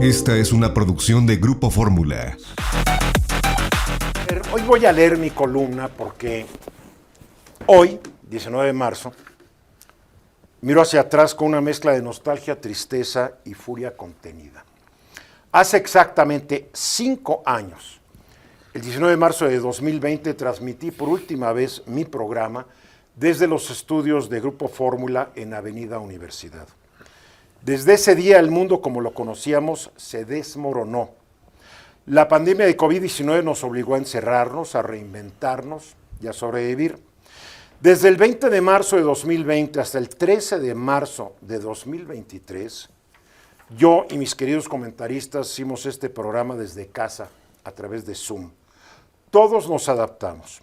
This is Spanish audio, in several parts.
Esta es una producción de Grupo Fórmula. Hoy voy a leer mi columna porque hoy, 19 de marzo, miro hacia atrás con una mezcla de nostalgia, tristeza y furia contenida. Hace exactamente 5 años, el 19 de marzo de 2020, transmití por última vez mi programa desde los estudios de Grupo Fórmula en Avenida Universidad. Desde ese día el mundo como lo conocíamos se desmoronó. La pandemia de COVID-19 nos obligó a encerrarnos, a reinventarnos y a sobrevivir. Desde el 20 de marzo de 2020 hasta el 13 de marzo de 2023, yo y mis queridos comentaristas hicimos este programa desde casa, a través de Zoom. Todos nos adaptamos.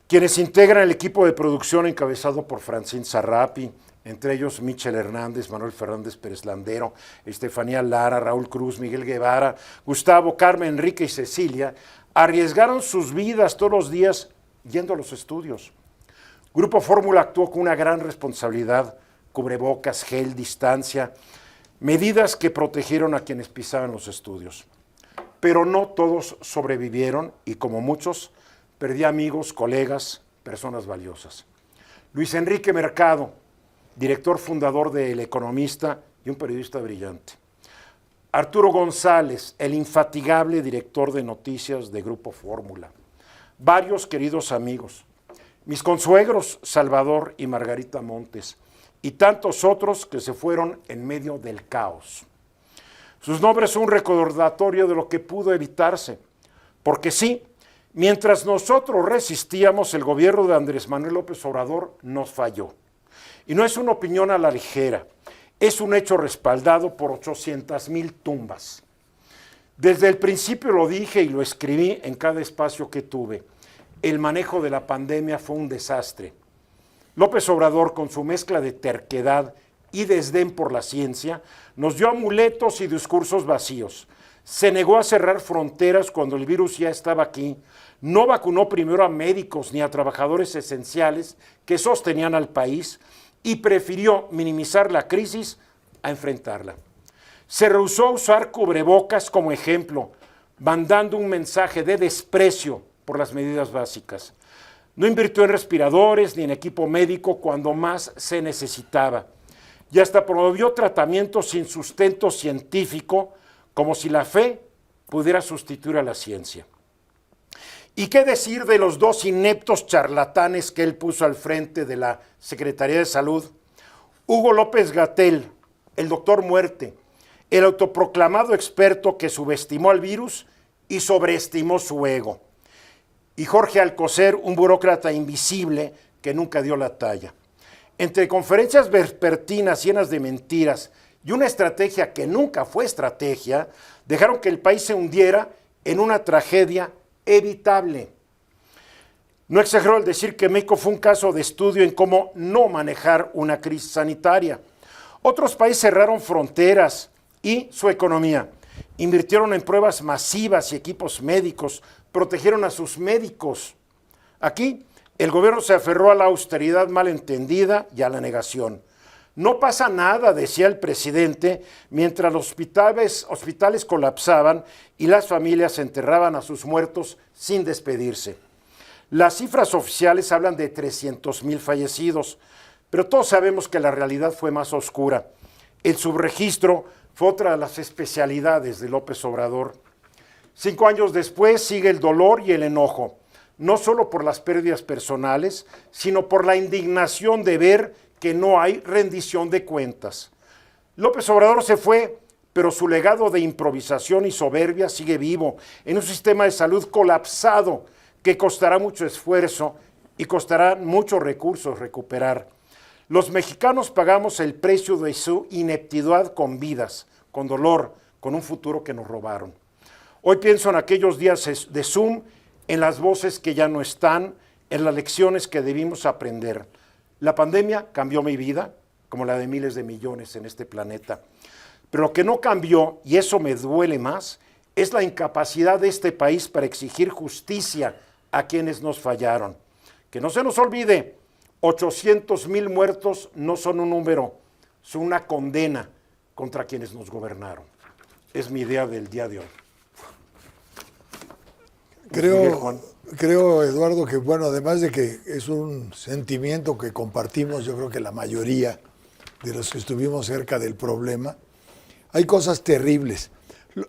Quienes integran el equipo de producción encabezado por Francine Sarrapi, entre ellos Michel Hernández, Manuel Fernández Pérez Landero, Estefanía Lara, Raúl Cruz, Miguel Guevara, Gustavo, Carmen, Enrique y Cecilia, arriesgaron sus vidas todos los días yendo a los estudios. Grupo Fórmula actuó con una gran responsabilidad, cubrebocas, gel, distancia, medidas que protegieron a quienes pisaban los estudios. Pero no todos sobrevivieron y como muchos, perdí amigos, colegas, personas valiosas. Luis Enrique Mercado, director fundador de El Economista y un periodista brillante. Arturo González, el infatigable director de noticias de Grupo Fórmula. Varios queridos amigos. Mis consuegros, Salvador y Margarita Montes. Y tantos otros que se fueron en medio del caos. Sus nombres son un recordatorio de lo que pudo evitarse. Porque sí, mientras nosotros resistíamos, el gobierno de Andrés Manuel López Obrador nos falló. Y no es una opinión a la ligera, es un hecho respaldado por 800,000 tumbas. Desde el principio lo dije y lo escribí en cada espacio que tuve. El manejo de la pandemia fue un desastre. López Obrador, con su mezcla de terquedad y desdén por la ciencia, nos dio amuletos y discursos vacíos. Se negó a cerrar fronteras cuando el virus ya estaba aquí. No vacunó primero a médicos ni a trabajadores esenciales que sostenían al país y prefirió minimizar la crisis a enfrentarla. Se rehusó a usar cubrebocas como ejemplo, mandando un mensaje de desprecio por las medidas básicas. No invirtió en respiradores ni en equipo médico cuando más se necesitaba. Y hasta promovió tratamientos sin sustento científico, como si la fe pudiera sustituir a la ciencia. ¿Y qué decir de los 2 ineptos charlatanes que él puso al frente de la Secretaría de Salud? Hugo López-Gatell, el doctor Muerte, el autoproclamado experto que subestimó al virus y sobreestimó su ego. Y Jorge Alcocer, un burócrata invisible que nunca dio la talla. Entre conferencias vespertinas llenas de mentiras y una estrategia que nunca fue estrategia, dejaron que el país se hundiera en una tragedia evitable. No exagero al decir que México fue un caso de estudio en cómo no manejar una crisis sanitaria. Otros países cerraron fronteras y su economía. Invirtieron en pruebas masivas y equipos médicos, protegieron a sus médicos. Aquí, el gobierno se aferró a la austeridad malentendida y a la negación. No pasa nada, decía el presidente, mientras los hospitales colapsaban y las familias enterraban a sus muertos sin despedirse. Las cifras oficiales hablan de 300,000 fallecidos, pero todos sabemos que la realidad fue más oscura. El subregistro fue otra de las especialidades de López Obrador. 5 años después sigue el dolor y el enojo, no solo por las pérdidas personales, sino por la indignación de ver que no hay rendición de cuentas. López Obrador se fue, pero su legado de improvisación y soberbia sigue vivo en un sistema de salud colapsado que costará mucho esfuerzo y costará muchos recursos recuperar. Los mexicanos pagamos el precio de su ineptidad con vidas, con dolor, con un futuro que nos robaron. Hoy pienso en aquellos días de Zoom, en las voces que ya no están, en las lecciones que debimos aprender. La pandemia cambió mi vida, como la de miles de millones en este planeta. Pero lo que no cambió, y eso me duele más, es la incapacidad de este país para exigir justicia a quienes nos fallaron. Que no se nos olvide, 800,000 muertos no son un número, son una condena contra quienes nos gobernaron. Es mi idea del día de hoy. Miguel, Juan. Creo, Eduardo, que bueno, además de que es un sentimiento que compartimos, yo creo que la mayoría de los que estuvimos cerca del problema, hay cosas terribles.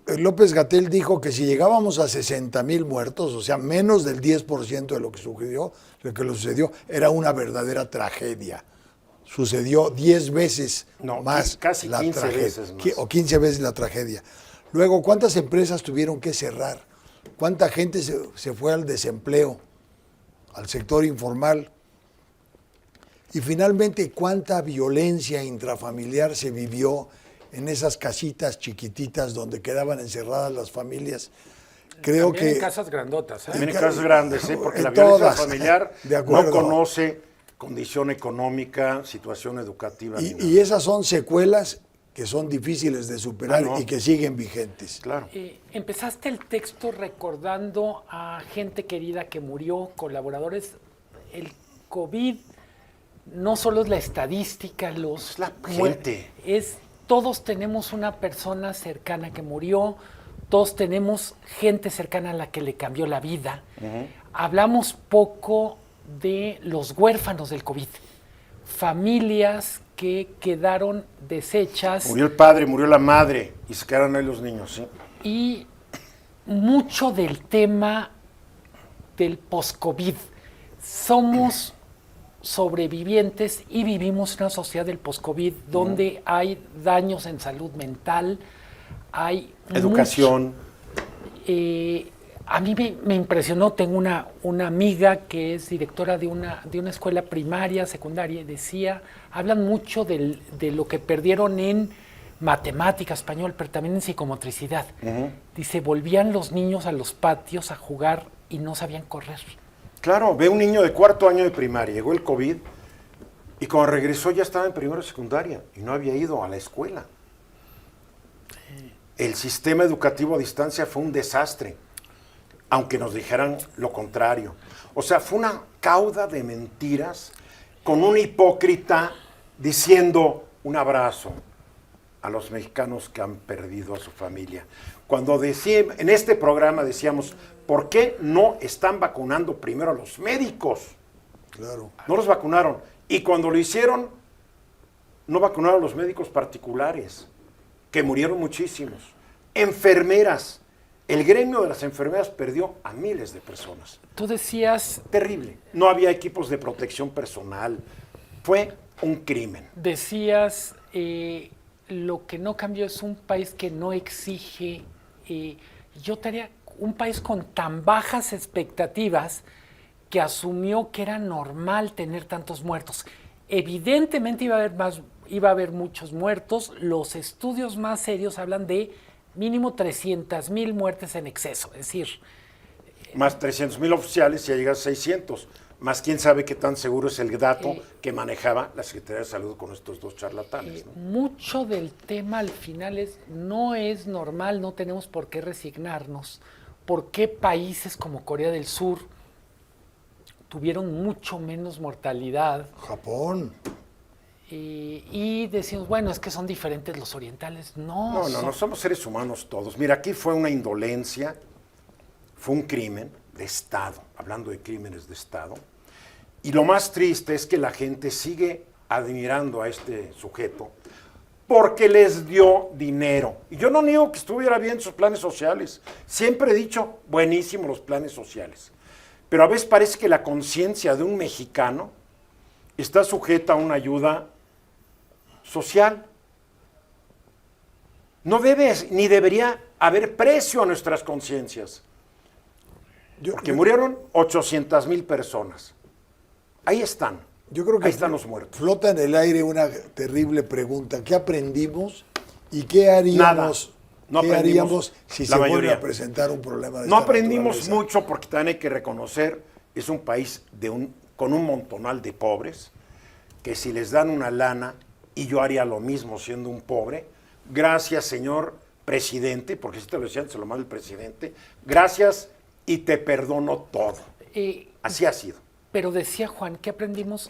López-Gatell dijo que si llegábamos a 60,000 muertos, o sea, menos del 10% de lo que sucedió, era una verdadera tragedia. Sucedió 10 veces más casi la 15 tragedia, veces más. o 15 veces la tragedia. Luego, ¿cuántas empresas tuvieron que cerrar? ¿Cuánta gente se fue al desempleo, al sector informal? Y finalmente, ¿cuánta violencia intrafamiliar se vivió en esas casitas chiquititas donde quedaban encerradas las familias? Creo También que en casas grandotas. También en casas grandes, porque la todas, violencia familiar de acuerdo. no conoce condición económica, situación educativa. ni nada. y esas son secuelas que son difíciles de superar y que siguen vigentes. Claro. Empezaste el texto recordando a gente querida que murió, colaboradores. El COVID no solo es la estadística, Es la gente. Todos tenemos una persona cercana que murió, todos tenemos gente cercana a la que le cambió la vida. Hablamos poco de los huérfanos del COVID, familias que quedaron deshechas. Murió el padre, murió la madre y se quedaron ahí los niños, ¿sí? Y mucho del tema del post-COVID. Somos sobrevivientes y vivimos una sociedad del post-COVID donde hay daños en salud mental, hay Educación. a mí me impresionó, tengo una amiga que es directora de una escuela primaria, secundaria, y decía, hablan mucho de lo que perdieron en matemática, español, pero también en psicomotricidad. Dice, volvían los niños a los patios a jugar y no sabían correr. Claro, ve un niño de 4º año de primaria, llegó el COVID y cuando regresó ya estaba en primero de secundaria y no había ido a la escuela. El sistema educativo a distancia fue un desastre, aunque nos dijeran lo contrario. O sea, fue una cauda de mentiras con un hipócrita diciendo un abrazo a los mexicanos que han perdido a su familia. Cuando en este programa decíamos, ¿por qué no están vacunando primero a los médicos? Claro. No los vacunaron. Y cuando lo hicieron, no vacunaron a los médicos particulares, que murieron muchísimos. Enfermeras. El gremio de las enfermeras perdió a miles de personas. Tú decías... Terrible. No había equipos de protección personal. Fue un crimen. Decías, lo que no cambió es un país que no exige... yo tenía un país con tan bajas expectativas que asumió que era normal tener tantos muertos. Evidentemente iba a haber muchos muertos. Los estudios más serios hablan de mínimo 300,000 muertes en exceso, es decir... Más 300,000 oficiales y ya llega a 600. Más quién sabe qué tan seguro es el dato que manejaba la Secretaría de Salud con estos dos charlatanes. ¿No? Mucho del tema al final no es normal, no tenemos por qué resignarnos. ¿Por qué países como Corea del Sur tuvieron mucho menos mortalidad? Japón. Y decimos, bueno, es que son diferentes los orientales. No, no somos seres humanos todos. Mira, aquí fue una indolencia, fue un crimen de Estado, hablando de crímenes de Estado. Y lo más triste es que la gente sigue admirando a este sujeto porque les dio dinero. Y yo no niego que estuviera bien sus planes sociales. Siempre he dicho, buenísimos los planes sociales. Pero a veces parece que la conciencia de un mexicano está sujeta a una ayuda social. No debe ni debería haber precio a nuestras conciencias. Porque murieron 800,000 personas. Ahí están. Yo creo que ahí están los muertos. Flota en el aire una terrible pregunta. ¿Qué aprendimos y qué haríamos? No ¿Qué haríamos si se mayoría. vuelve a presentar un problema de No esta aprendimos naturaleza? mucho porque también hay que reconocer, es un país con un montonal de pobres, que si les dan una lana, y yo haría lo mismo siendo un pobre, gracias señor presidente, porque si te lo decían, se lo manda el presidente, gracias y te perdono todo. Así ha sido. Pero decía Juan, ¿qué aprendimos?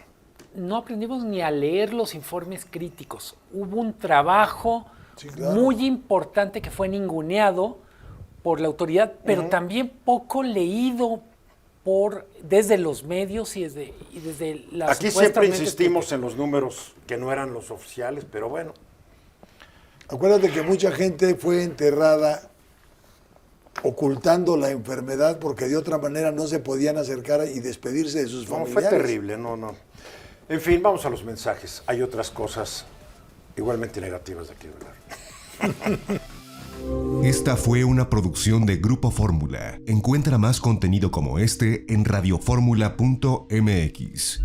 No aprendimos ni a leer los informes críticos. Hubo un trabajo Sí, claro. muy importante que fue ninguneado por la autoridad, pero también poco leído desde los medios y desde las Aquí siempre insistimos en los números que no eran los oficiales, pero bueno. Acuérdate que mucha gente fue enterrada ocultando la enfermedad porque de otra manera no se podían acercar y despedirse de sus No, familiares. fue terrible, no. En fin, vamos a los mensajes. Hay otras cosas igualmente negativas de aquí hablar. Esta fue una producción de Grupo Fórmula. Encuentra más contenido como este en radioformula.mx.